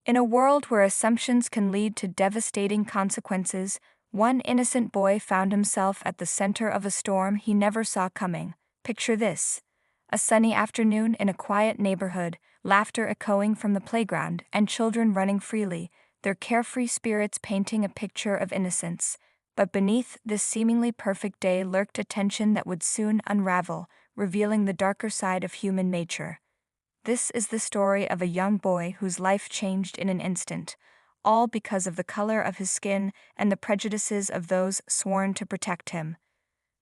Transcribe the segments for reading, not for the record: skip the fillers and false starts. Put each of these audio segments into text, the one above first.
In a world where assumptions can lead to devastating consequences, one innocent boy found himself at the center of a storm he never saw coming. Picture this: a sunny afternoon in a quiet neighborhood, laughter echoing from the playground, and children running freely, their carefree spirits painting a picture of innocence. But beneath this seemingly perfect day lurked a tension that would soon unravel, revealing the darker side of human nature. This is the story of a young boy whose life changed in an instant, all because of the color of his skin and the prejudices of those sworn to protect him.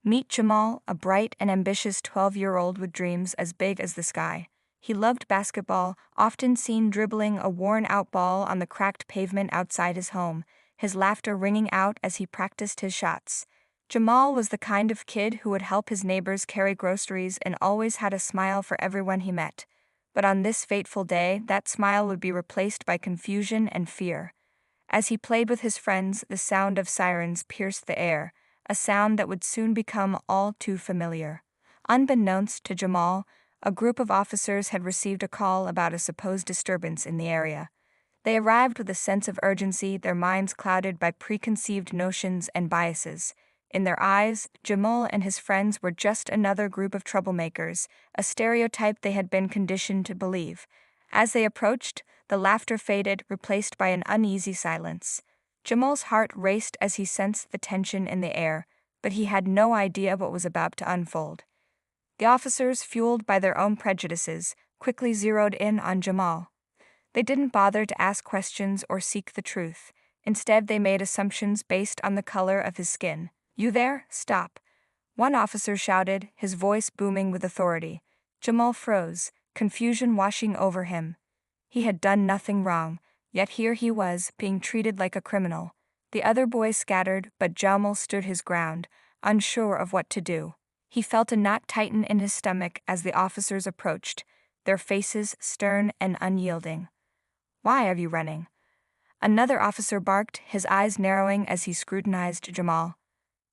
Meet Jamal, a bright and ambitious 12-year-old with dreams as big as the sky. He loved basketball, often seen dribbling a worn-out ball on the cracked pavement outside his home, his laughter ringing out as he practiced his shots. Jamal was the kind of kid who would help his neighbors carry groceries and always had a smile for everyone he met. But on this fateful day, that smile would be replaced by confusion and fear. As he played with his friends, the sound of sirens pierced the air, a sound that would soon become all too familiar. Unbeknownst to Jamal, a group of officers had received a call about a supposed disturbance in the area. They arrived with a sense of urgency, their minds clouded by preconceived notions and biases. In their eyes, Jamal and his friends were just another group of troublemakers, a stereotype they had been conditioned to believe. As they approached, the laughter faded, replaced by an uneasy silence. Jamal's heart raced as he sensed the tension in the air, but he had no idea what was about to unfold. The officers, fueled by their own prejudices, quickly zeroed in on Jamal. They didn't bother to ask questions or seek the truth. Instead, they made assumptions based on the color of his skin. "You there? Stop!" one officer shouted, his voice booming with authority. Jamal froze, confusion washing over him. He had done nothing wrong, yet here he was, being treated like a criminal. The other boys scattered, but Jamal stood his ground, unsure of what to do. He felt a knot tighten in his stomach as the officers approached, their faces stern and unyielding. "Why are you running?" another officer barked, his eyes narrowing as he scrutinized Jamal.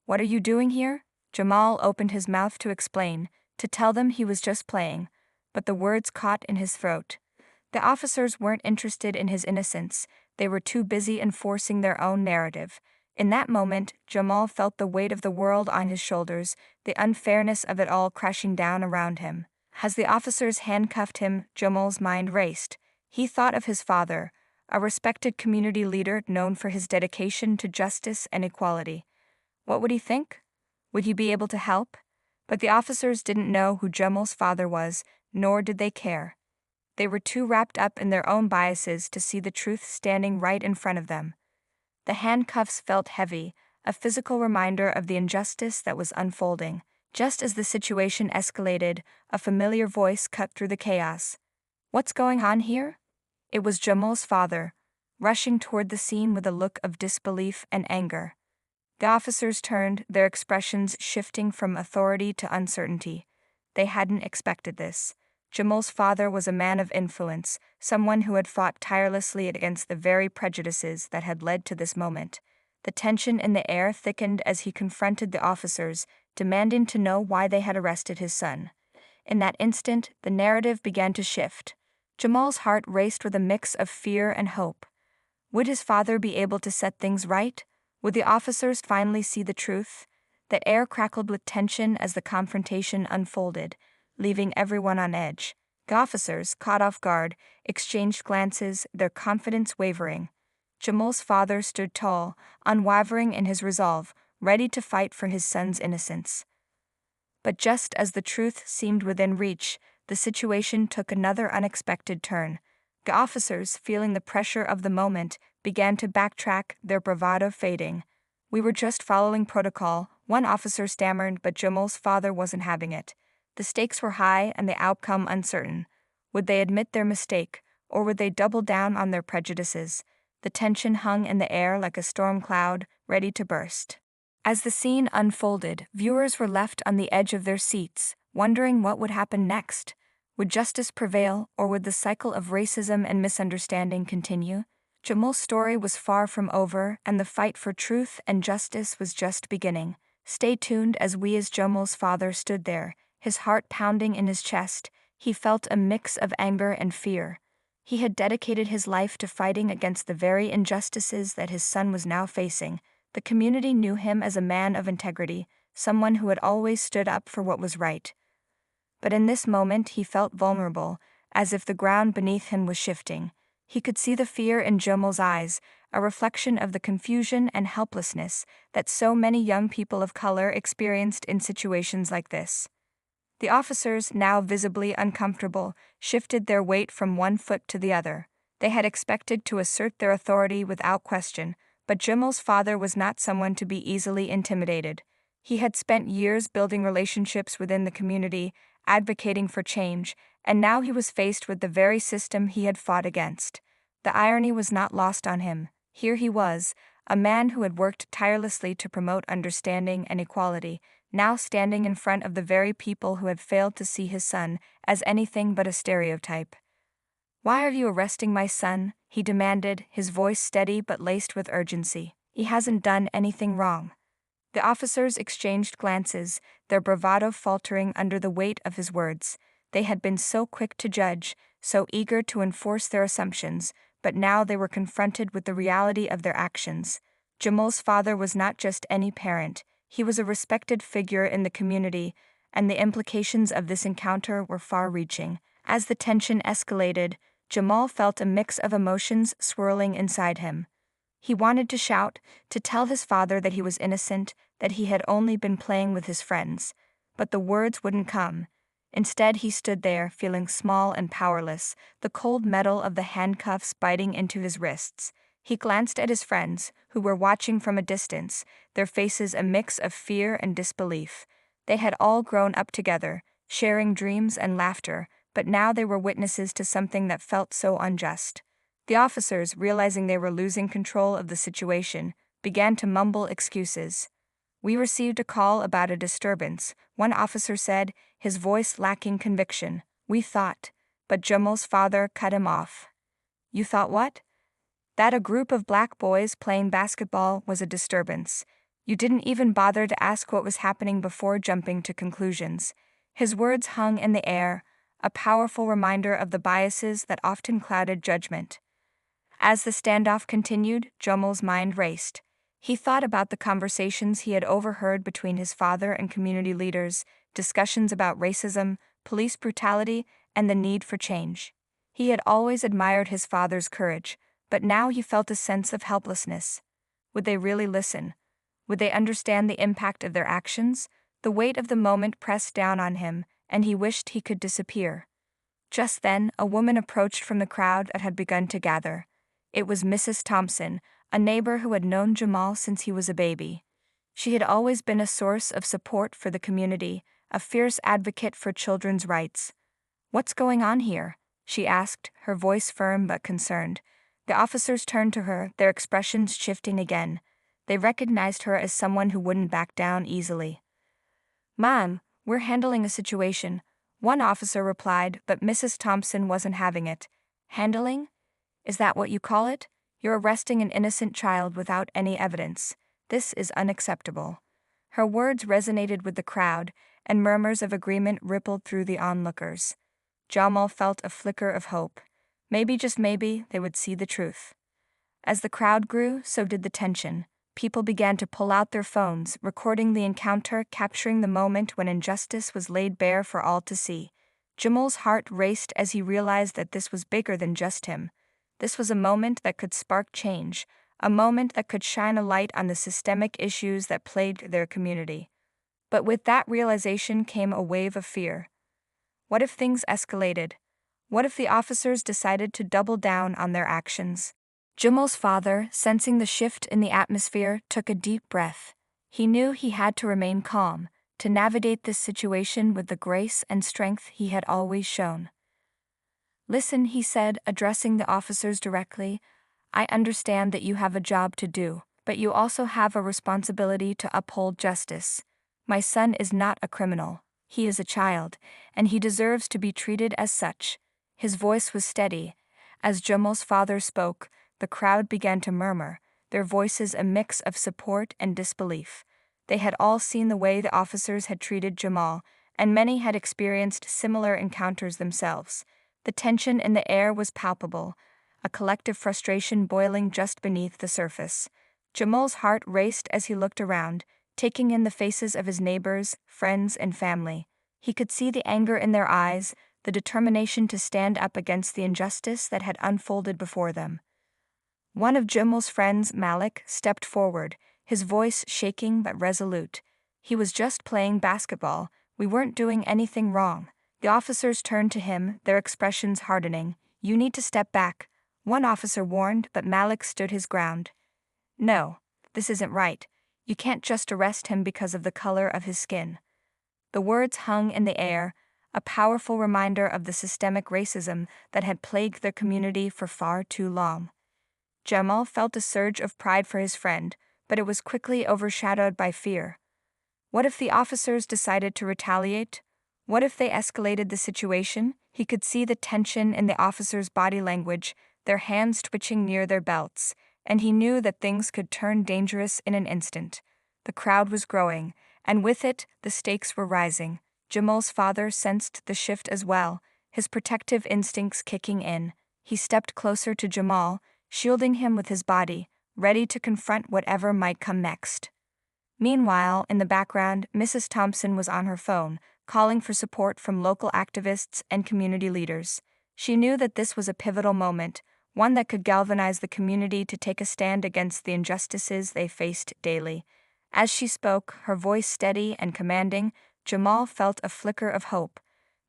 "What are you doing here?" Jamal opened his mouth to explain, to tell them he was just playing, but the words caught in his throat. The officers weren't interested in his innocence, they were too busy enforcing their own narrative. In that moment, Jamal felt the weight of the world on his shoulders, the unfairness of it all crashing down around him. As the officers handcuffed him, Jamal's mind raced. He thought of his father, a respected community leader known for his dedication to justice and equality. What would he think? Would he be able to help? But the officers didn't know who Jamal's father was, nor did they care. They were too wrapped up in their own biases to see the truth standing right in front of them. The handcuffs felt heavy, a physical reminder of the injustice that was unfolding. Just as the situation escalated, a familiar voice cut through the chaos. "What's going on here?" It was Jamal's father, rushing toward the scene with a look of disbelief and anger. The officers turned, their expressions shifting from authority to uncertainty. They hadn't expected this. Jamal's father was a man of influence, someone who had fought tirelessly against the very prejudices that had led to this moment. The tension in the air thickened as he confronted the officers, demanding to know why they had arrested his son. In that instant, the narrative began to shift. Jamal's heart raced with a mix of fear and hope. Would his father be able to set things right? Would the officers finally see the truth? The air crackled with tension as the confrontation unfolded, leaving everyone on edge. The officers, caught off guard, exchanged glances, their confidence wavering. Jamal's father stood tall, unwavering in his resolve, ready to fight for his son's innocence. But just as the truth seemed within reach, the situation took another unexpected turn. The officers, feeling the pressure of the moment, began to backtrack, their bravado fading. "We were just following protocol," one officer stammered, but Jamal's father wasn't having it. The stakes were high and the outcome uncertain. Would they admit their mistake, or would they double down on their prejudices? The tension hung in the air like a storm cloud, ready to burst. As the scene unfolded, viewers were left on the edge of their seats, wondering what would happen next. Would justice prevail, or would the cycle of racism and misunderstanding continue? Jamal's story was far from over, and the fight for truth and justice was just beginning. Stay tuned as Jamal's father stood there, his heart pounding in his chest. He felt a mix of anger and fear. He had dedicated his life to fighting against the very injustices that his son was now facing. The community knew him as a man of integrity, someone who had always stood up for what was right. But in this moment he felt vulnerable, as if the ground beneath him was shifting. He could see the fear in Jamal's eyes, a reflection of the confusion and helplessness that so many young people of color experienced in situations like this. The officers, now visibly uncomfortable, shifted their weight from one foot to the other. They had expected to assert their authority without question, but Jamal's father was not someone to be easily intimidated. He had spent years building relationships within the community, advocating for change, and now he was faced with the very system he had fought against. The irony was not lost on him. Here he was, a man who had worked tirelessly to promote understanding and equality, now standing in front of the very people who had failed to see his son as anything but a stereotype. "Why are you arresting my son?" he demanded, his voice steady but laced with urgency. "He hasn't done anything wrong." The officers exchanged glances, their bravado faltering under the weight of his words. They had been so quick to judge, so eager to enforce their assumptions, but now they were confronted with the reality of their actions. Jamal's father was not just any parent, he was a respected figure in the community, and the implications of this encounter were far-reaching. As the tension escalated, Jamal felt a mix of emotions swirling inside him. He wanted to shout, to tell his father that he was innocent, that he had only been playing with his friends, but the words wouldn't come. Instead, he stood there, feeling small and powerless, the cold metal of the handcuffs biting into his wrists. He glanced at his friends, who were watching from a distance, their faces a mix of fear and disbelief. They had all grown up together, sharing dreams and laughter, but now they were witnesses to something that felt so unjust. The officers, realizing they were losing control of the situation, began to mumble excuses. "We received a call about a disturbance," one officer said, his voice lacking conviction. "We thought," but Jamal's father cut him off. "You thought what?" "That a group of black boys playing basketball was a disturbance. You didn't even bother to ask what was happening before jumping to conclusions." His words hung in the air, a powerful reminder of the biases that often clouded judgment. As the standoff continued, Jamal's mind raced. He thought about the conversations he had overheard between his father and community leaders, discussions about racism, police brutality, and the need for change. He had always admired his father's courage, but now he felt a sense of helplessness. Would they really listen? Would they understand the impact of their actions? The weight of the moment pressed down on him, and he wished he could disappear. Just then, a woman approached from the crowd that had begun to gather. It was Mrs. Thompson, a neighbor who had known Jamal since he was a baby. She had always been a source of support for the community, a fierce advocate for children's rights. "What's going on here?" she asked, her voice firm but concerned. The officers turned to her, their expressions shifting again. They recognized her as someone who wouldn't back down easily. "Ma'am, we're handling a situation," one officer replied, but Mrs. Thompson wasn't having it. "Handling? Is that what you call it? You're arresting an innocent child without any evidence. This is unacceptable." Her words resonated with the crowd, and murmurs of agreement rippled through the onlookers. Jamal felt a flicker of hope. Maybe, just maybe, they would see the truth. As the crowd grew, so did the tension. People began to pull out their phones, recording the encounter, capturing the moment when injustice was laid bare for all to see. Jamal's heart raced as he realized that this was bigger than just him. This was a moment that could spark change, a moment that could shine a light on the systemic issues that plagued their community. But with that realization came a wave of fear. What if things escalated? What if the officers decided to double down on their actions? Jamal's father, sensing the shift in the atmosphere, took a deep breath. He knew he had to remain calm, to navigate this situation with the grace and strength he had always shown. "Listen," he said, addressing the officers directly. "I understand that you have a job to do, but you also have a responsibility to uphold justice. My son is not a criminal. He is a child, and he deserves to be treated as such." His voice was steady. As Jamal's father spoke, the crowd began to murmur, their voices a mix of support and disbelief. They had all seen the way the officers had treated Jamal, and many had experienced similar encounters themselves. The tension in the air was palpable, a collective frustration boiling just beneath the surface. Jamal's heart raced as he looked around, taking in the faces of his neighbors, friends, and family. He could see the anger in their eyes, the determination to stand up against the injustice that had unfolded before them. One of Jamal's friends, Malik, stepped forward, his voice shaking but resolute. "He was just playing basketball. We weren't doing anything wrong." The officers turned to him, their expressions hardening. "You need to step back," one officer warned, but Malik stood his ground. "No, this isn't right. You can't just arrest him because of the color of his skin." The words hung in the air, a powerful reminder of the systemic racism that had plagued their community for far too long. Jamal felt a surge of pride for his friend, but it was quickly overshadowed by fear. What if the officers decided to retaliate? What if they escalated the situation? He could see the tension in the officers' body language, their hands twitching near their belts, and he knew that things could turn dangerous in an instant. The crowd was growing, and with it, the stakes were rising. Jamal's father sensed the shift as well, his protective instincts kicking in. He stepped closer to Jamal, shielding him with his body, ready to confront whatever might come next. Meanwhile, in the background, Mrs. Thompson was on her phone, calling for support from local activists and community leaders. She knew that this was a pivotal moment, one that could galvanize the community to take a stand against the injustices they faced daily. As she spoke, her voice steady and commanding, Jamal felt a flicker of hope.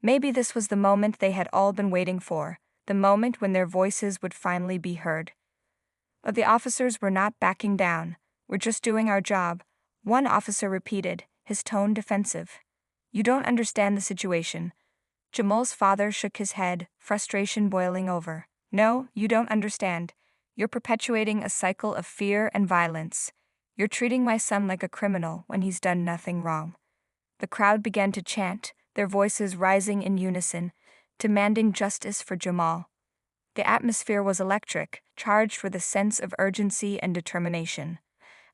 Maybe this was the moment they had all been waiting for, the moment when their voices would finally be heard. But the officers were not backing down. "We're just doing our job," one officer repeated, his tone defensive. "You don't understand the situation." Jamal's father shook his head, frustration boiling over. "No, you don't understand. You're perpetuating a cycle of fear and violence. You're treating my son like a criminal when he's done nothing wrong." The crowd began to chant, their voices rising in unison, demanding justice for Jamal. The atmosphere was electric, charged with a sense of urgency and determination.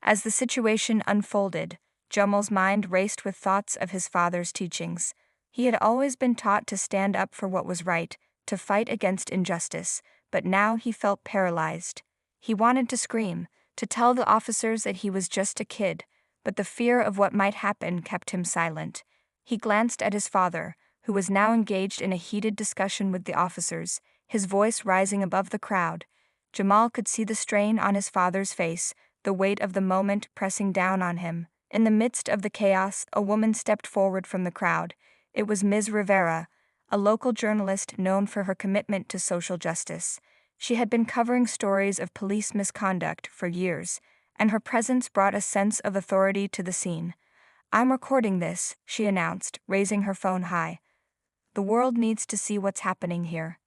As the situation unfolded, Jamal's mind raced with thoughts of his father's teachings. He had always been taught to stand up for what was right, to fight against injustice, but now he felt paralyzed. He wanted to scream, to tell the officers that he was just a kid, but the fear of what might happen kept him silent. He glanced at his father, who was now engaged in a heated discussion with the officers, his voice rising above the crowd. Jamal could see the strain on his father's face, the weight of the moment pressing down on him. In the midst of the chaos, a woman stepped forward from the crowd. It was Ms. Rivera, a local journalist known for her commitment to social justice. She had been covering stories of police misconduct for years, and her presence brought a sense of authority to the scene. "I'm recording this," she announced, raising her phone high. "The world needs to see what's happening here."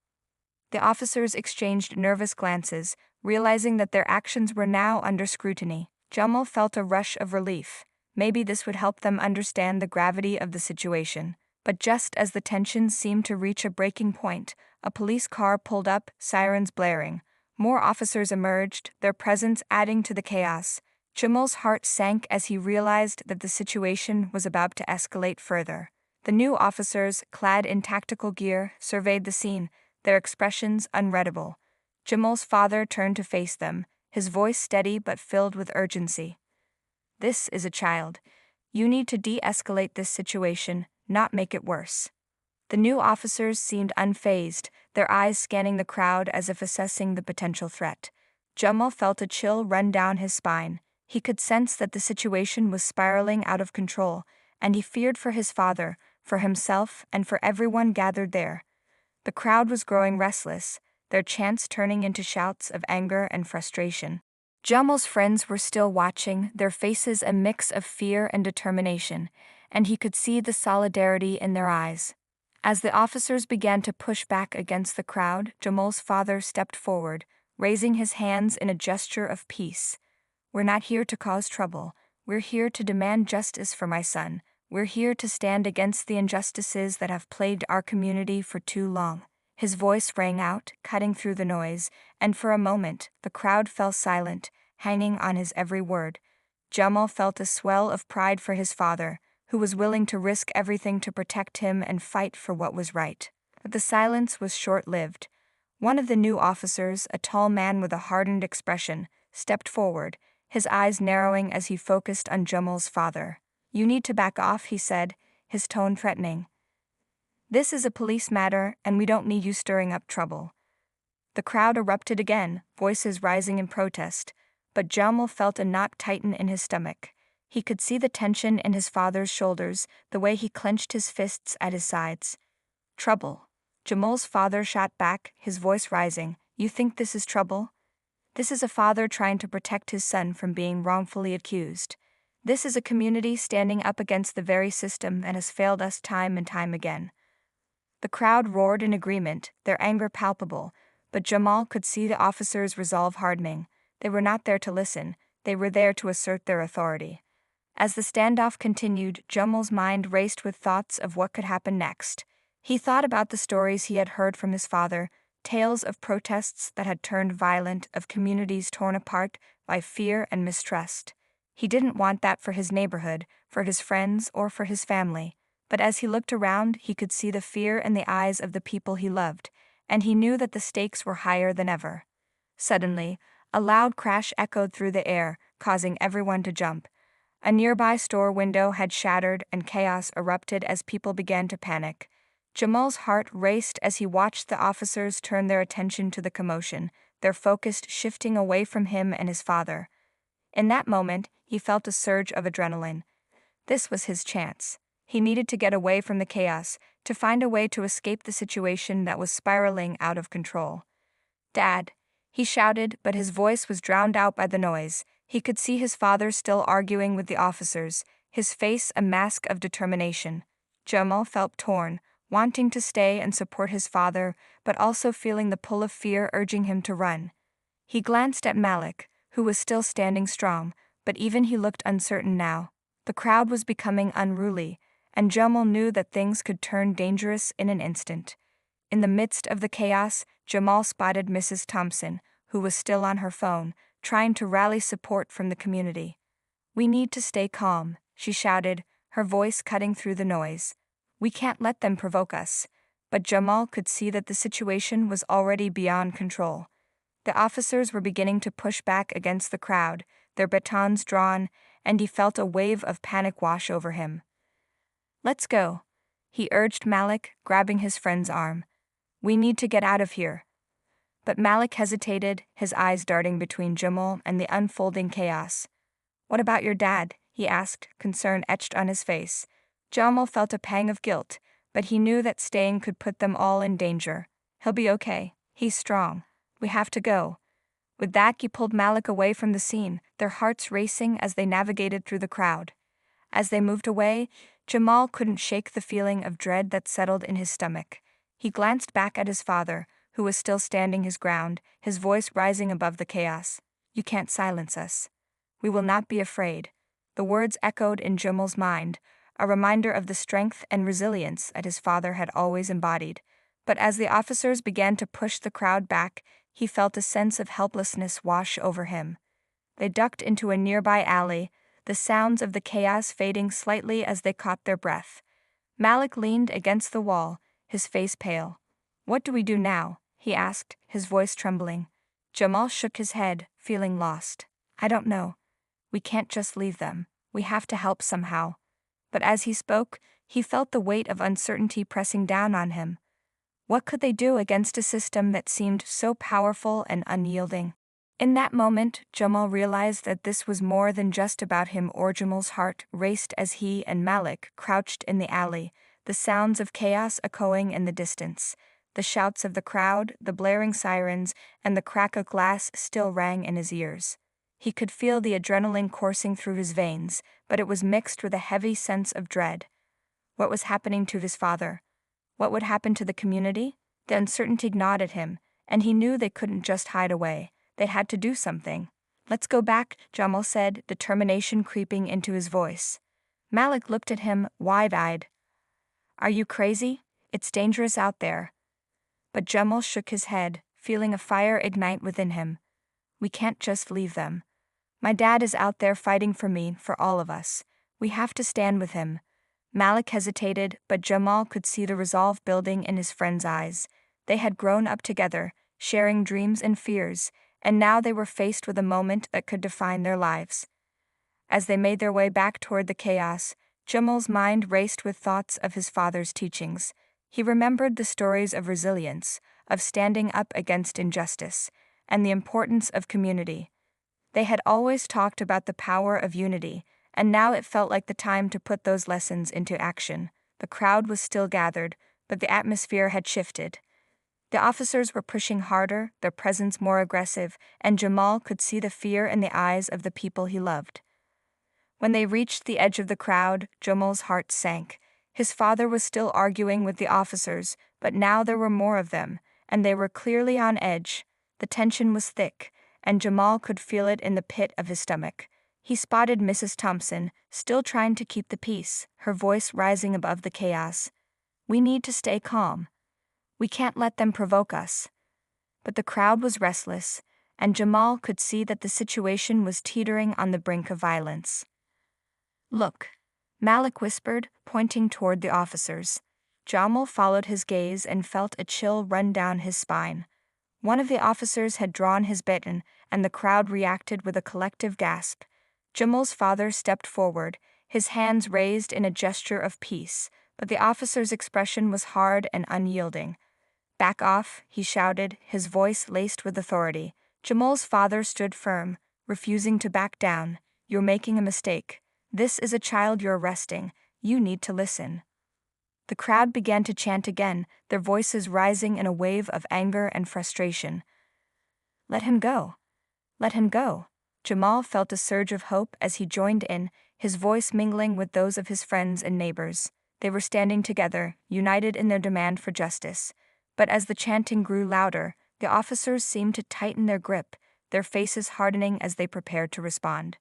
The officers exchanged nervous glances, realizing that their actions were now under scrutiny. Jamal felt a rush of relief. Maybe this would help them understand the gravity of the situation. But just as the tension seemed to reach a breaking point, a police car pulled up, sirens blaring. More officers emerged, their presence adding to the chaos. Jamal's heart sank as he realized that the situation was about to escalate further. The new officers, clad in tactical gear, surveyed the scene, their expressions unreadable. Jamal's father turned to face them, his voice steady but filled with urgency. "This is a child. You need to de-escalate this situation, not make it worse." The new officers seemed unfazed, their eyes scanning the crowd as if assessing the potential threat. Jamal felt a chill run down his spine. He could sense that the situation was spiraling out of control, and he feared for his father, for himself, and for everyone gathered there. The crowd was growing restless, their chants turning into shouts of anger and frustration. Jamal's friends were still watching, their faces a mix of fear and determination, and he could see the solidarity in their eyes. As the officers began to push back against the crowd, Jamal's father stepped forward, raising his hands in a gesture of peace. "We're not here to cause trouble. We're here to demand justice for my son. We're here to stand against the injustices that have plagued our community for too long." His voice rang out, cutting through the noise, and for a moment, the crowd fell silent, hanging on his every word. Jamal felt a swell of pride for his father, who was willing to risk everything to protect him and fight for what was right. But the silence was short-lived. One of the new officers, a tall man with a hardened expression, stepped forward, his eyes narrowing as he focused on Jamal's father. "You need to back off," he said, his tone threatening. "This is a police matter, and we don't need you stirring up trouble." The crowd erupted again, voices rising in protest, but Jamal felt a knot tighten in his stomach. He could see the tension in his father's shoulders, the way he clenched his fists at his sides. "Trouble?" Jamal's father shot back, his voice rising. "You think this is trouble?" This is a father trying to protect his son from being wrongfully accused. This is a community standing up against the very system that has failed us time and time again. The crowd roared in agreement, their anger palpable, but Jamal could see the officers' resolve hardening. They were not there to listen, they were there to assert their authority. As the standoff continued, Jamal's mind raced with thoughts of what could happen next. He thought about the stories he had heard from his father, tales of protests that had turned violent, of communities torn apart by fear and mistrust. He didn't want that for his neighborhood, for his friends, or for his family. But as he looked around, he could see the fear in the eyes of the people he loved, and he knew that the stakes were higher than ever. Suddenly, a loud crash echoed through the air, causing everyone to jump. A nearby store window had shattered and chaos erupted as people began to panic. Jamal's heart raced as he watched the officers turn their attention to the commotion, their focus shifting away from him and his father. In that moment, he felt a surge of adrenaline. This was his chance. He needed to get away from the chaos, to find a way to escape the situation that was spiraling out of control. "Dad," he shouted, but his voice was drowned out by the noise. He could see his father still arguing with the officers, his face a mask of determination. Jamal felt torn, wanting to stay and support his father, but also feeling the pull of fear urging him to run. He glanced at Malik, who was still standing strong, but even he looked uncertain now. The crowd was becoming unruly, and Jamal knew that things could turn dangerous in an instant. In the midst of the chaos, Jamal spotted Mrs. Thompson, who was still on her phone, trying to rally support from the community. "We need to stay calm," she shouted, her voice cutting through the noise. "We can't let them provoke us." But Jamal could see that the situation was already beyond control. The officers were beginning to push back against the crowd, their batons drawn, and he felt a wave of panic wash over him. "Let's go," he urged Malik, grabbing his friend's arm. "We need to get out of here." But Malik hesitated, his eyes darting between Jamal and the unfolding chaos. "What about your dad?" he asked, concern etched on his face. Jamal felt a pang of guilt, but he knew that staying could put them all in danger. "He'll be okay. He's strong. We have to go." With that, he pulled Malik away from the scene, their hearts racing as they navigated through the crowd. As they moved away, Jamal couldn't shake the feeling of dread that settled in his stomach. He glanced back at his father, who was still standing his ground, his voice rising above the chaos. "You can't silence us. We will not be afraid." The words echoed in Jamal's mind, a reminder of the strength and resilience that his father had always embodied. But as the officers began to push the crowd back, he felt a sense of helplessness wash over him. They ducked into a nearby alley, the sounds of the chaos fading slightly as they caught their breath. Malik leaned against the wall, his face pale. "What do we do now?" he asked, his voice trembling. Jamal shook his head, feeling lost. "I don't know. We can't just leave them. We have to help somehow." But as he spoke, he felt the weight of uncertainty pressing down on him. What could they do against a system that seemed so powerful and unyielding? In that moment, Jamal realized that this was more than just about him. Jamal's heart raced as he and Malik crouched in the alley, the sounds of chaos echoing in the distance. The shouts of the crowd, the blaring sirens, and the crack of glass still rang in his ears. He could feel the adrenaline coursing through his veins, but it was mixed with a heavy sense of dread. What was happening to his father? What would happen to the community? The uncertainty gnawed at him, and he knew they couldn't just hide away. They had to do something. "Let's go back," Jamal said, determination creeping into his voice. Malik looked at him, wide-eyed. "Are you crazy? It's dangerous out there." But Jamal shook his head, feeling a fire ignite within him. "We can't just leave them. My dad is out there fighting for me, for all of us. We have to stand with him." Malik hesitated, but Jamal could see the resolve building in his friend's eyes. They had grown up together, sharing dreams and fears, and now they were faced with a moment that could define their lives. As they made their way back toward the chaos, Jamal's mind raced with thoughts of his father's teachings. He remembered the stories of resilience, of standing up against injustice, and the importance of community. They had always talked about the power of unity, and now it felt like the time to put those lessons into action. The crowd was still gathered, but the atmosphere had shifted. The officers were pushing harder, their presence more aggressive, and Jamal could see the fear in the eyes of the people he loved. When they reached the edge of the crowd, Jamal's heart sank. His father was still arguing with the officers, but now there were more of them, and they were clearly on edge. The tension was thick, and Jamal could feel it in the pit of his stomach. He spotted Mrs. Thompson, still trying to keep the peace, her voice rising above the chaos. "We need to stay calm. We can't let them provoke us." But the crowd was restless, and Jamal could see that the situation was teetering on the brink of violence. "Look," Malik whispered, pointing toward the officers. Jamal followed his gaze and felt a chill run down his spine. One of the officers had drawn his baton, and the crowd reacted with a collective gasp. Jamal's father stepped forward, his hands raised in a gesture of peace, but the officer's expression was hard and unyielding. "Back off," he shouted, his voice laced with authority. Jamal's father stood firm, refusing to back down. "You're making a mistake. This is a child you're arresting. You need to listen." The crowd began to chant again, their voices rising in a wave of anger and frustration. "Let him go. Let him go." Jamal felt a surge of hope as he joined in, his voice mingling with those of his friends and neighbors. They were standing together, united in their demand for justice. But as the chanting grew louder, the officers seemed to tighten their grip, their faces hardening as they prepared to respond.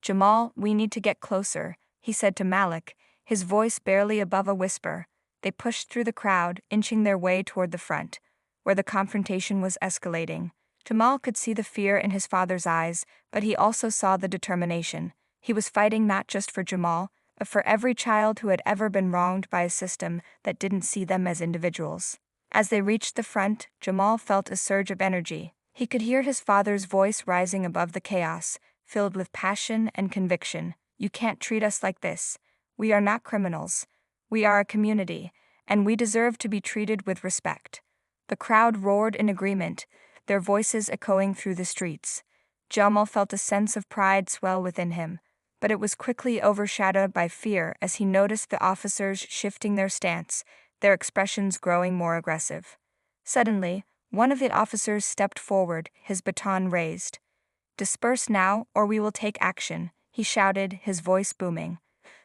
"Jamal, we need to get closer," he said to Malik, his voice barely above a whisper. They pushed through the crowd, inching their way toward the front, where the confrontation was escalating. Jamal could see the fear in his father's eyes, but he also saw the determination. He was fighting not just for Jamal, but for every child who had ever been wronged by a system that didn't see them as individuals. As they reached the front, Jamal felt a surge of energy. He could hear his father's voice rising above the chaos, filled with passion and conviction. "You can't treat us like this. We are not criminals. We are a community, and we deserve to be treated with respect." The crowd roared in agreement, their voices echoing through the streets. Jamal felt a sense of pride swell within him, but it was quickly overshadowed by fear as he noticed the officers shifting their stance, their expressions growing more aggressive. Suddenly, one of the officers stepped forward, his baton raised. "Disperse now, or we will take action," he shouted, his voice booming.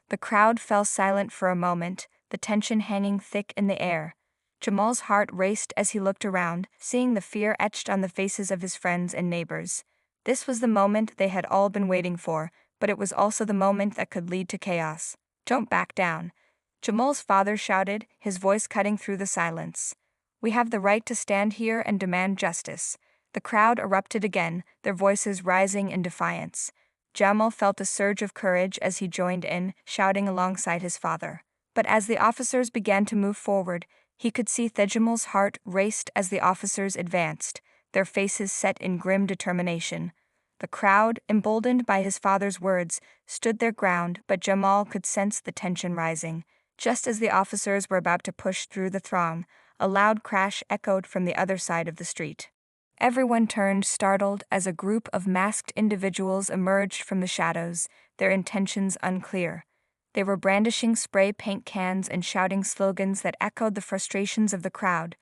The crowd fell silent for a moment, the tension hanging thick in the air. Jamal's heart raced as he looked around, seeing the fear etched on the faces of his friends and neighbors. This was the moment they had all been waiting for, but it was also the moment that could lead to chaos. "Don't back down," Jamal's father shouted, his voice cutting through the silence. "We have the right to stand here and demand justice." The crowd erupted again, their voices rising in defiance. Jamal felt a surge of courage as he joined in, shouting alongside his father. But as the officers began to move forward, he could see Jamal's heart raced as the officers advanced, their faces set in grim determination. The crowd, emboldened by his father's words, stood their ground, but Jamal could sense the tension rising. Just as the officers were about to push through the throng, a loud crash echoed from the other side of the street. Everyone turned, startled, as a group of masked individuals emerged from the shadows, their intentions unclear. They were brandishing spray paint cans and shouting slogans that echoed the frustrations of the crowd.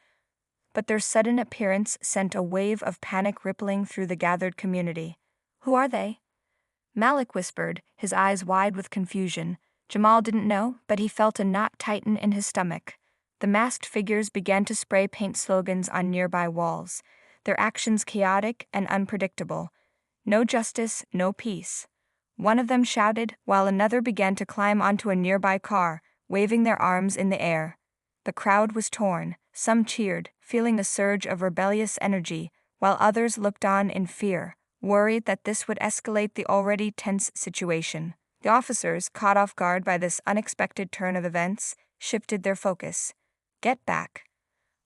But their sudden appearance sent a wave of panic rippling through the gathered community. "Who are they?" Malik whispered, his eyes wide with confusion. Jamal didn't know, but he felt a knot tighten in his stomach. The masked figures began to spray paint slogans on nearby walls, their actions chaotic and unpredictable. "No justice, no peace." One of them shouted, while another began to climb onto a nearby car, waving their arms in the air. The crowd was torn. Some cheered, feeling a surge of rebellious energy, while others looked on in fear, worried that this would escalate the already tense situation. The officers, caught off guard by this unexpected turn of events, shifted their focus. "Get back,"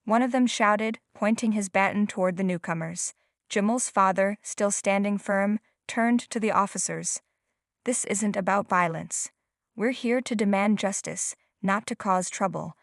one of them shouted, pointing his baton toward the newcomers. Jamal's father, still standing firm, turned to the officers. "This isn't about violence. We're here to demand justice, not to cause trouble."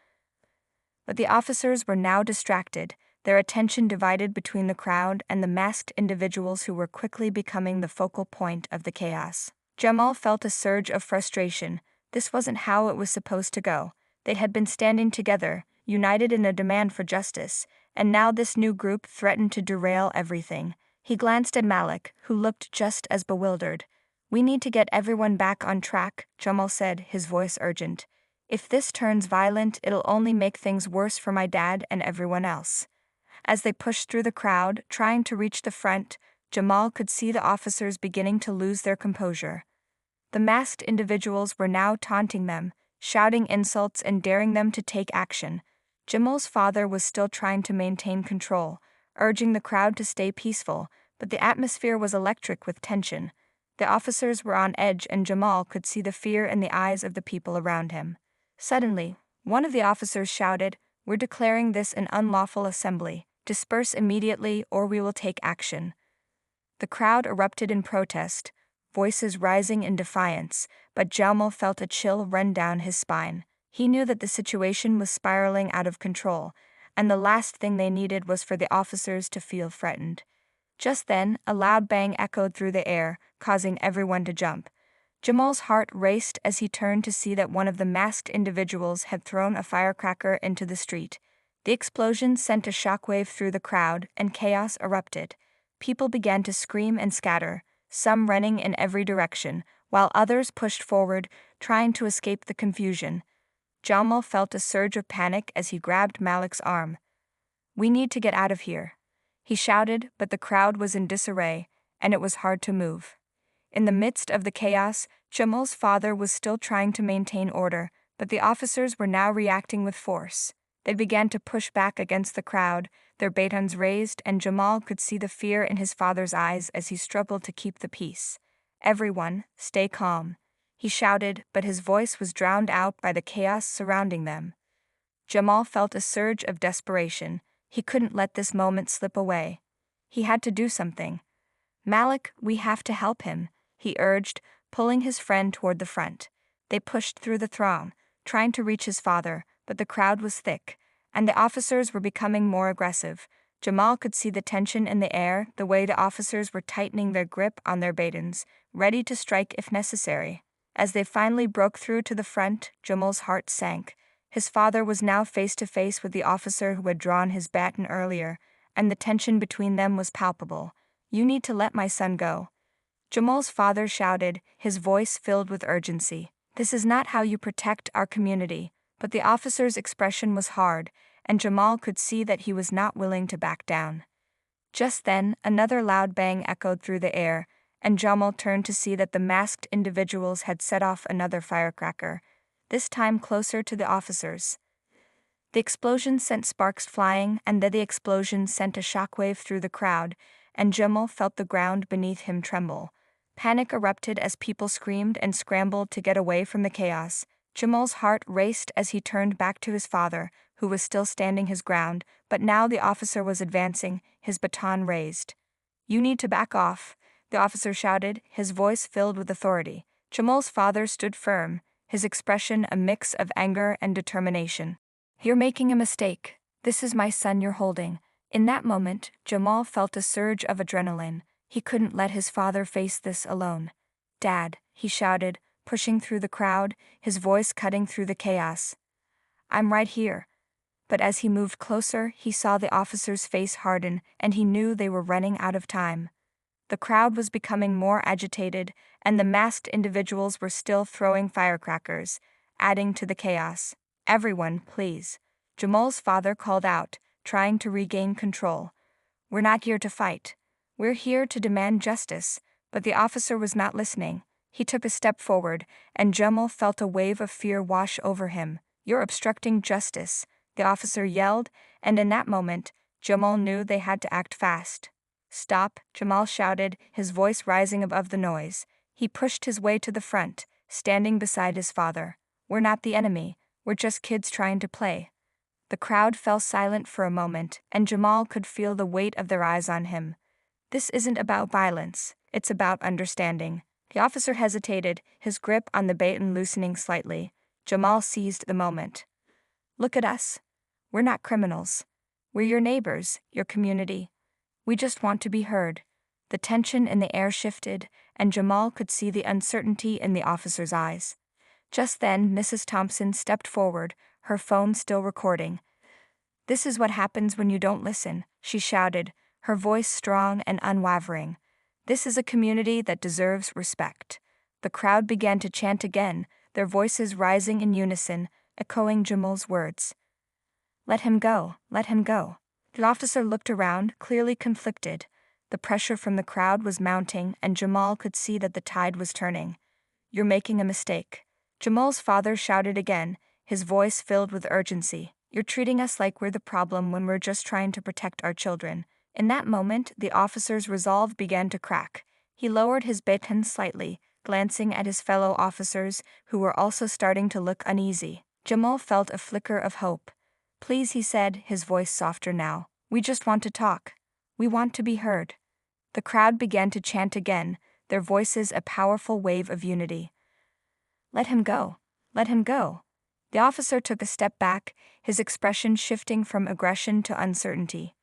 But the officers were now distracted, their attention divided between the crowd and the masked individuals who were quickly becoming the focal point of the chaos. Jamal felt a surge of frustration. This wasn't how it was supposed to go. They had been standing together, united in a demand for justice, and now this new group threatened to derail everything. He glanced at Malik, who looked just as bewildered. "We need to get everyone back on track," Jamal said, his voice urgent. "If this turns violent, it'll only make things worse for my dad and everyone else." As they pushed through the crowd, trying to reach the front, Jamal could see the officers beginning to lose their composure. The masked individuals were now taunting them, shouting insults and daring them to take action. Jamal's father was still trying to maintain control, urging the crowd to stay peaceful, but the atmosphere was electric with tension. The officers were on edge and Jamal could see the fear in the eyes of the people around him. Suddenly, one of the officers shouted, "We're declaring this an unlawful assembly. Disperse immediately or we will take action." The crowd erupted in protest, voices rising in defiance, but Jamal felt a chill run down his spine. He knew that the situation was spiraling out of control, and the last thing they needed was for the officers to feel threatened. Just then, a loud bang echoed through the air, causing everyone to jump. Jamal's heart raced as he turned to see that one of the masked individuals had thrown a firecracker into the street. The explosion sent a shockwave through the crowd, and chaos erupted. People began to scream and scatter, some running in every direction, while others pushed forward, trying to escape the confusion. Jamal felt a surge of panic as he grabbed Malik's arm. "We need to get out of here," he shouted, but the crowd was in disarray, and it was hard to move. In the midst of the chaos, Jamal's father was still trying to maintain order, but the officers were now reacting with force. They began to push back against the crowd, their batons raised, and Jamal could see the fear in his father's eyes as he struggled to keep the peace. "Everyone, stay calm," he shouted, but his voice was drowned out by the chaos surrounding them. Jamal felt a surge of desperation. He couldn't let this moment slip away. He had to do something. "Malik, we have to help him," he urged, pulling his friend toward the front. They pushed through the throng, trying to reach his father, but the crowd was thick, and the officers were becoming more aggressive. Jamal could see the tension in the air, the way the officers were tightening their grip on their batons, ready to strike if necessary. As they finally broke through to the front, Jamal's heart sank. His father was now face to face with the officer who had drawn his baton earlier, and the tension between them was palpable. "You need to let my son go," Jamal's father shouted, his voice filled with urgency. "This is not how you protect our community." But the officer's expression was hard, and Jamal could see that he was not willing to back down. Just then, another loud bang echoed through the air, and Jamal turned to see that the masked individuals had set off another firecracker, this time closer to the officers. The explosion sent sparks flying, and then the explosion sent a shockwave through the crowd, and Jamal felt the ground beneath him tremble. Panic erupted as people screamed and scrambled to get away from the chaos. Jamal's heart raced as he turned back to his father, who was still standing his ground, but now the officer was advancing, his baton raised. "You need to back off," the officer shouted, his voice filled with authority. Jamal's father stood firm, his expression a mix of anger and determination. "You're making a mistake. This is my son you're holding." In that moment, Jamal felt a surge of adrenaline. He couldn't let his father face this alone. "Dad," he shouted, pushing through the crowd, his voice cutting through the chaos. "I'm right here." But as he moved closer, he saw the officer's face harden, and he knew they were running out of time. The crowd was becoming more agitated, and the masked individuals were still throwing firecrackers, adding to the chaos. "Everyone, please," Jamal's father called out, trying to regain control. "We're not here to fight. We're here to demand justice." But the officer was not listening. He took a step forward, and Jamal felt a wave of fear wash over him. "You're obstructing justice," the officer yelled, and in that moment, Jamal knew they had to act fast. "Stop," Jamal shouted, his voice rising above the noise. He pushed his way to the front, standing beside his father. "We're not the enemy, we're just kids trying to play." The crowd fell silent for a moment, and Jamal could feel the weight of their eyes on him. This isn't about violence, it's about understanding. The officer hesitated, his grip on the baton loosening slightly. Jamal seized the moment. "Look at us. We're not criminals. We're your neighbors, your community. We just want to be heard." The tension in the air shifted, and Jamal could see the uncertainty in the officer's eyes. Just then, Mrs. Thompson stepped forward, her phone still recording. "This is what happens when you don't listen," she shouted, her voice strong and unwavering. "This is a community that deserves respect." The crowd began to chant again, their voices rising in unison, echoing Jamal's words. "Let him go, let him go." The officer looked around, clearly conflicted. The pressure from the crowd was mounting, and Jamal could see that the tide was turning. "You're making a mistake." Jamal's father shouted again, his voice filled with urgency. "You're treating us like we're the problem when we're just trying to protect our children." In that moment, the officer's resolve began to crack. He lowered his baton slightly, glancing at his fellow officers, who were also starting to look uneasy. Jamal felt a flicker of hope. "Please," he said, his voice softer now. "We just want to talk. We want to be heard." The crowd began to chant again, their voices a powerful wave of unity. "Let him go. Let him go." The officer took a step back, his expression shifting from aggression to uncertainty.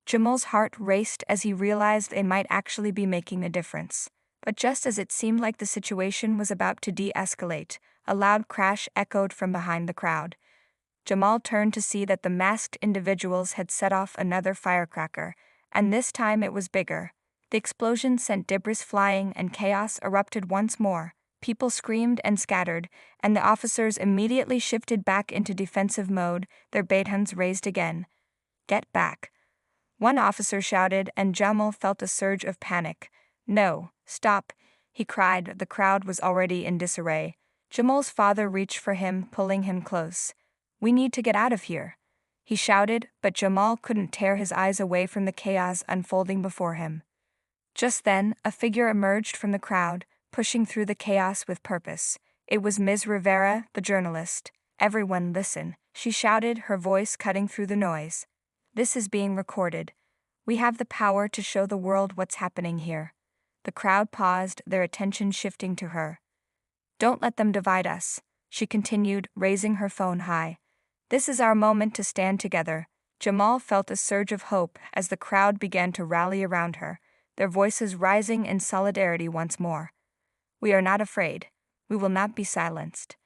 Jamal's heart raced as he realized they might actually be making a difference. But just as it seemed like the situation was about to de-escalate, a loud crash echoed from behind the crowd. Jamal turned to see that the masked individuals had set off another firecracker, and this time it was bigger. The explosion sent debris flying and chaos erupted once more. People screamed and scattered, and the officers immediately shifted back into defensive mode, their batons raised again. "Get back," one officer shouted, and Jamal felt a surge of panic. "No, stop," he cried. The crowd was already in disarray. Jamal's father reached for him, pulling him close. "We need to get out of here," he shouted, but Jamal couldn't tear his eyes away from the chaos unfolding before him. Just then, a figure emerged from the crowd, pushing through the chaos with purpose. It was Ms. Rivera, the journalist. "Everyone listen," she shouted, her voice cutting through the noise. "This is being recorded. We have the power to show the world what's happening here." The crowd paused, their attention shifting to her. "Don't let them divide us," she continued, raising her phone high. "This is our moment to stand together." Jamal felt a surge of hope as the crowd began to rally around her, their voices rising in solidarity once more. "We are not afraid. We will not be silenced."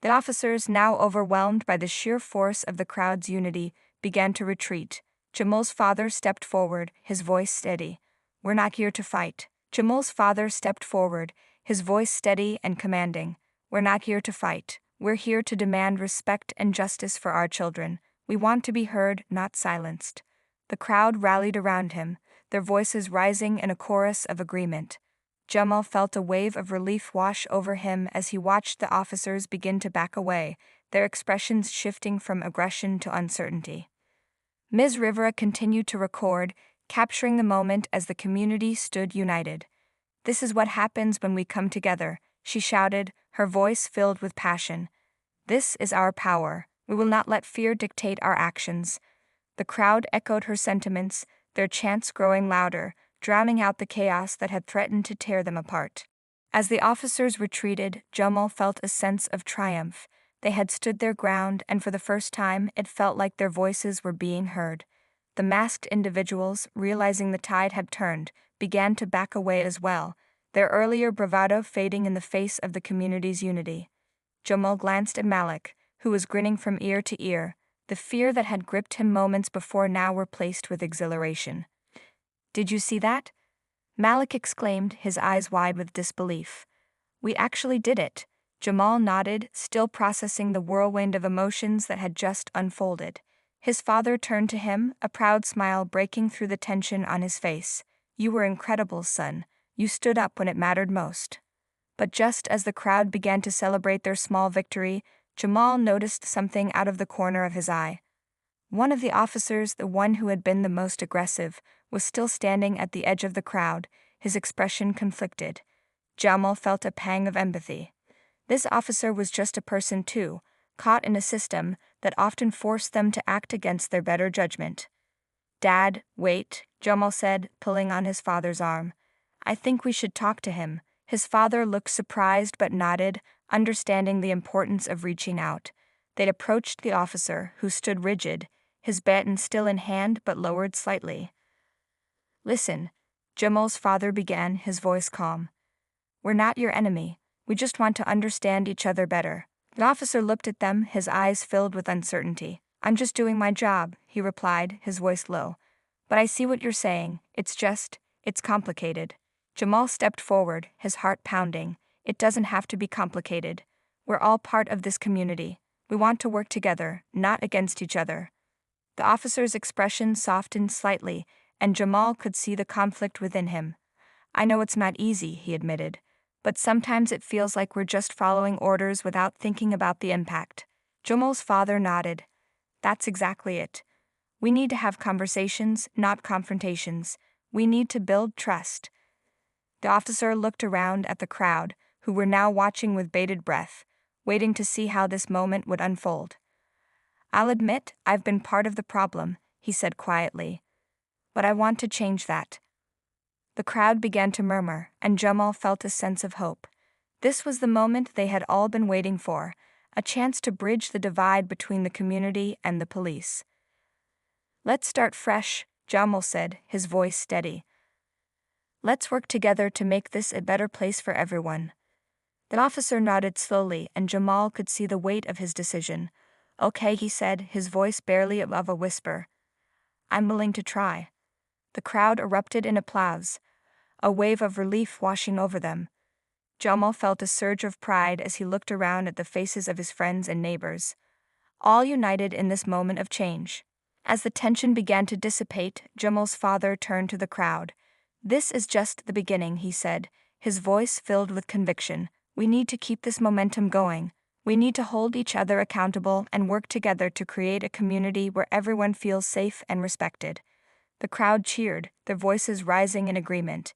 The officers, now overwhelmed by the sheer force of the crowd's unity, began to retreat. Jamal's father stepped forward, his voice steady. "We're not here to fight." Jamal's father stepped forward, his voice steady and commanding. "We're not here to fight. We're here to demand respect and justice for our children. We want to be heard, not silenced." The crowd rallied around him, their voices rising in a chorus of agreement. Jamal felt a wave of relief wash over him as he watched the officers begin to back away, their expressions shifting from aggression to uncertainty. Ms. Rivera continued to record, capturing the moment as the community stood united. "This is what happens when we come together," she shouted, her voice filled with passion. "This is our power. We will not let fear dictate our actions." The crowd echoed her sentiments, their chants growing louder, drowning out the chaos that had threatened to tear them apart. As the officers retreated, Jamal felt a sense of triumph. They had stood their ground, and for the first time it felt like their voices were being heard. The masked individuals, realizing the tide had turned, began to back away as well, their earlier bravado fading in the face of the community's unity. Jamal glanced at Malik, who was grinning from ear to ear. The fear that had gripped him moments before now replaced with exhilaration. "Did you see that?" Malik exclaimed, his eyes wide with disbelief. "We actually did it." Jamal nodded, still processing the whirlwind of emotions that had just unfolded. His father turned to him, a proud smile breaking through the tension on his face. "You were incredible, son. You stood up when it mattered most." But just as the crowd began to celebrate their small victory, Jamal noticed something out of the corner of his eye. One of the officers, the one who had been the most aggressive, was still standing at the edge of the crowd, his expression conflicted. Jamal felt a pang of empathy. This officer was just a person too, caught in a system that often forced them to act against their better judgment. "Dad, wait," Jamal said, pulling on his father's arm. "I think we should talk to him." His father looked surprised but nodded, understanding the importance of reaching out. They'd approached the officer, who stood rigid, his baton still in hand but lowered slightly. "Listen," Jamal's father began, his voice calm. "We're not your enemy. We just want to understand each other better." The officer looked at them, his eyes filled with uncertainty. "I'm just doing my job," he replied, his voice low. "But I see what you're saying. It's complicated." Jamal stepped forward, his heart pounding. "It doesn't have to be complicated. We're all part of this community. We want to work together, not against each other." The officer's expression softened slightly, and Jamal could see the conflict within him. "I know it's not easy," he admitted, "but sometimes it feels like we're just following orders without thinking about the impact." Jamal's father nodded. "That's exactly it. We need to have conversations, not confrontations. We need to build trust." The officer looked around at the crowd, who were now watching with bated breath, waiting to see how this moment would unfold. "I'll admit I've been part of the problem," he said quietly. "But I want to change that." The crowd began to murmur, and Jamal felt a sense of hope. This was the moment they had all been waiting for, a chance to bridge the divide between the community and the police. "Let's start fresh," Jamal said, his voice steady. "Let's work together to make this a better place for everyone." The officer nodded slowly, and Jamal could see the weight of his decision. "Okay," he said, his voice barely above a whisper. "I'm willing to try." The crowd erupted in applause, a wave of relief washing over them. Jamal felt a surge of pride as he looked around at the faces of his friends and neighbors, all united in this moment of change. As the tension began to dissipate, Jamal's father turned to the crowd. "This is just the beginning," he said, his voice filled with conviction. "We need to keep this momentum going. We need to hold each other accountable and work together to create a community where everyone feels safe and respected." The crowd cheered, their voices rising in agreement.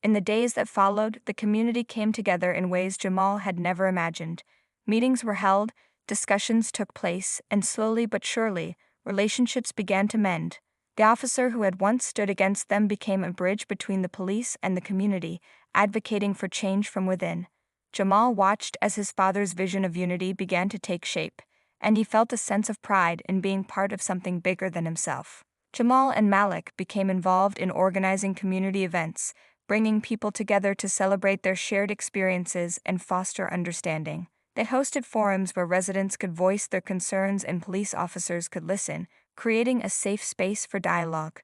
In the days that followed, the community came together in ways Jamal had never imagined. Meetings were held, discussions took place, and slowly but surely, relationships began to mend. The officer who had once stood against them became a bridge between the police and the community, advocating for change from within. Jamal watched as his father's vision of unity began to take shape, and he felt a sense of pride in being part of something bigger than himself. Jamal and Malik became involved in organizing community events, bringing people together to celebrate their shared experiences and foster understanding. They hosted forums where residents could voice their concerns and police officers could listen, creating a safe space for dialogue.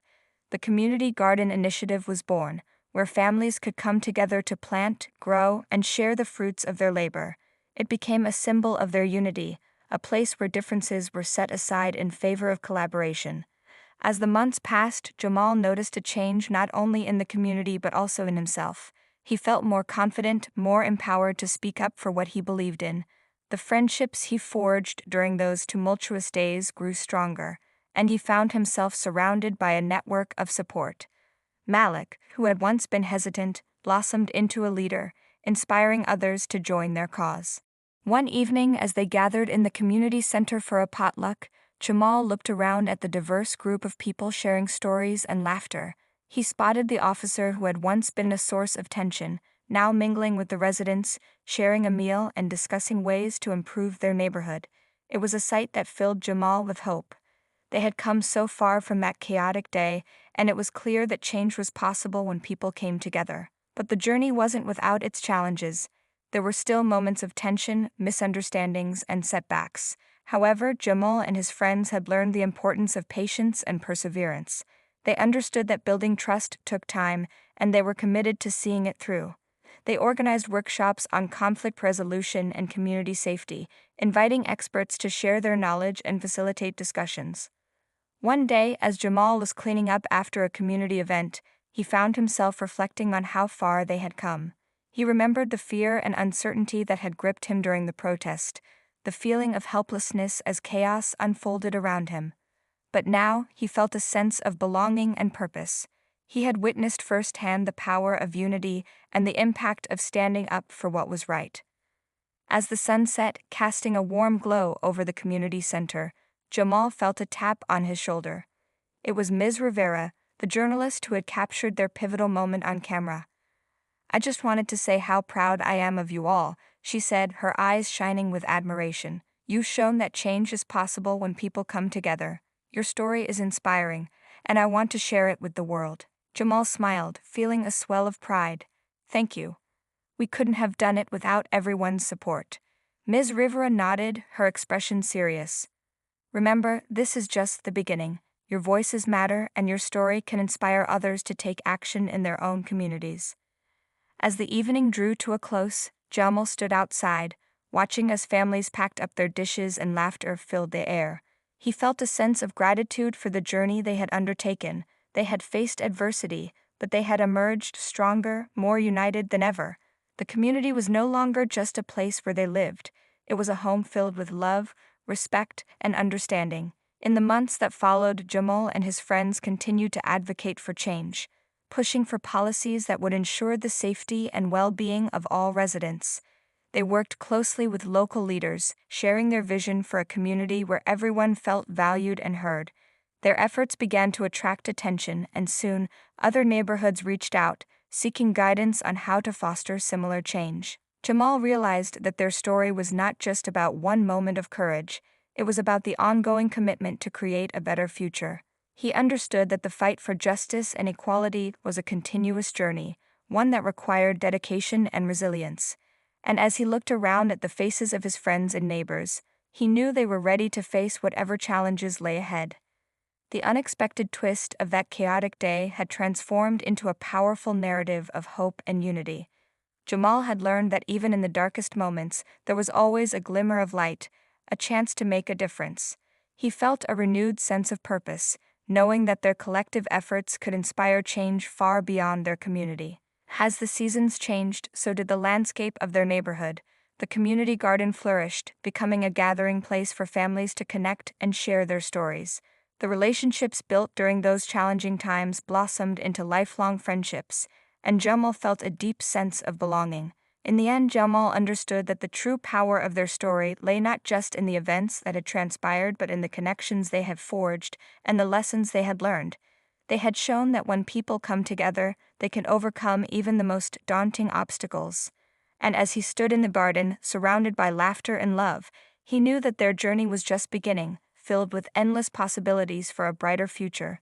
The Community Garden Initiative was born, where families could come together to plant, grow, and share the fruits of their labor. It became a symbol of their unity, a place where differences were set aside in favor of collaboration. As the months passed, Jamal noticed a change not only in the community but also in himself. He felt more confident, more empowered to speak up for what he believed in. The friendships he forged during those tumultuous days grew stronger, and he found himself surrounded by a network of support. Malik, who had once been hesitant, blossomed into a leader, inspiring others to join their cause. One evening, as they gathered in the community center for a potluck, Jamal looked around at the diverse group of people sharing stories and laughter. He spotted the officer who had once been a source of tension, now mingling with the residents, sharing a meal and discussing ways to improve their neighborhood. It was a sight that filled Jamal with hope. They had come so far from that chaotic day, and it was clear that change was possible when people came together. But the journey wasn't without its challenges. There were still moments of tension, misunderstandings, and setbacks. However, Jamal and his friends had learned the importance of patience and perseverance. They understood that building trust took time, and they were committed to seeing it through. They organized workshops on conflict resolution and community safety, inviting experts to share their knowledge and facilitate discussions. One day, as Jamal was cleaning up after a community event, he found himself reflecting on how far they had come. He remembered the fear and uncertainty that had gripped him during the protest, the feeling of helplessness as chaos unfolded around him. But now, he felt a sense of belonging and purpose. He had witnessed firsthand the power of unity and the impact of standing up for what was right. As the sun set, casting a warm glow over the community center, Jamal felt a tap on his shoulder. It was Ms. Rivera, the journalist who had captured their pivotal moment on camera. "I just wanted to say how proud I am of you all," she said, her eyes shining with admiration. "You've shown that change is possible when people come together. Your story is inspiring, and I want to share it with the world." Jamal smiled, feeling a swell of pride. "Thank you. We couldn't have done it without everyone's support." Ms. Rivera nodded, her expression serious. "Remember, this is just the beginning. Your voices matter, and your story can inspire others to take action in their own communities." As the evening drew to a close, Jamal stood outside, watching as families packed up their dishes and laughter filled the air. He felt a sense of gratitude for the journey they had undertaken. They had faced adversity, but they had emerged stronger, more united than ever. The community was no longer just a place where they lived. It was a home filled with love, respect, and understanding. In the months that followed, Jamal and his friends continued to advocate for change, pushing for policies that would ensure the safety and well-being of all residents. They worked closely with local leaders, sharing their vision for a community where everyone felt valued and heard. Their efforts began to attract attention, and soon, other neighborhoods reached out, seeking guidance on how to foster similar change. Jamal realized that their story was not just about one moment of courage, it was about the ongoing commitment to create a better future. He understood that the fight for justice and equality was a continuous journey, one that required dedication and resilience. And as he looked around at the faces of his friends and neighbors, he knew they were ready to face whatever challenges lay ahead. The unexpected twist of that chaotic day had transformed into a powerful narrative of hope and unity. Jamal had learned that even in the darkest moments, there was always a glimmer of light, a chance to make a difference. He felt a renewed sense of purpose, knowing that their collective efforts could inspire change far beyond their community. As the seasons changed, so did the landscape of their neighborhood. The community garden flourished, becoming a gathering place for families to connect and share their stories. The relationships built during those challenging times blossomed into lifelong friendships, and Jamal felt a deep sense of belonging. In the end, Jamal understood that the true power of their story lay not just in the events that had transpired but in the connections they had forged and the lessons they had learned. They had shown that when people come together, they can overcome even the most daunting obstacles. And as he stood in the garden, surrounded by laughter and love, he knew that their journey was just beginning, filled with endless possibilities for a brighter future.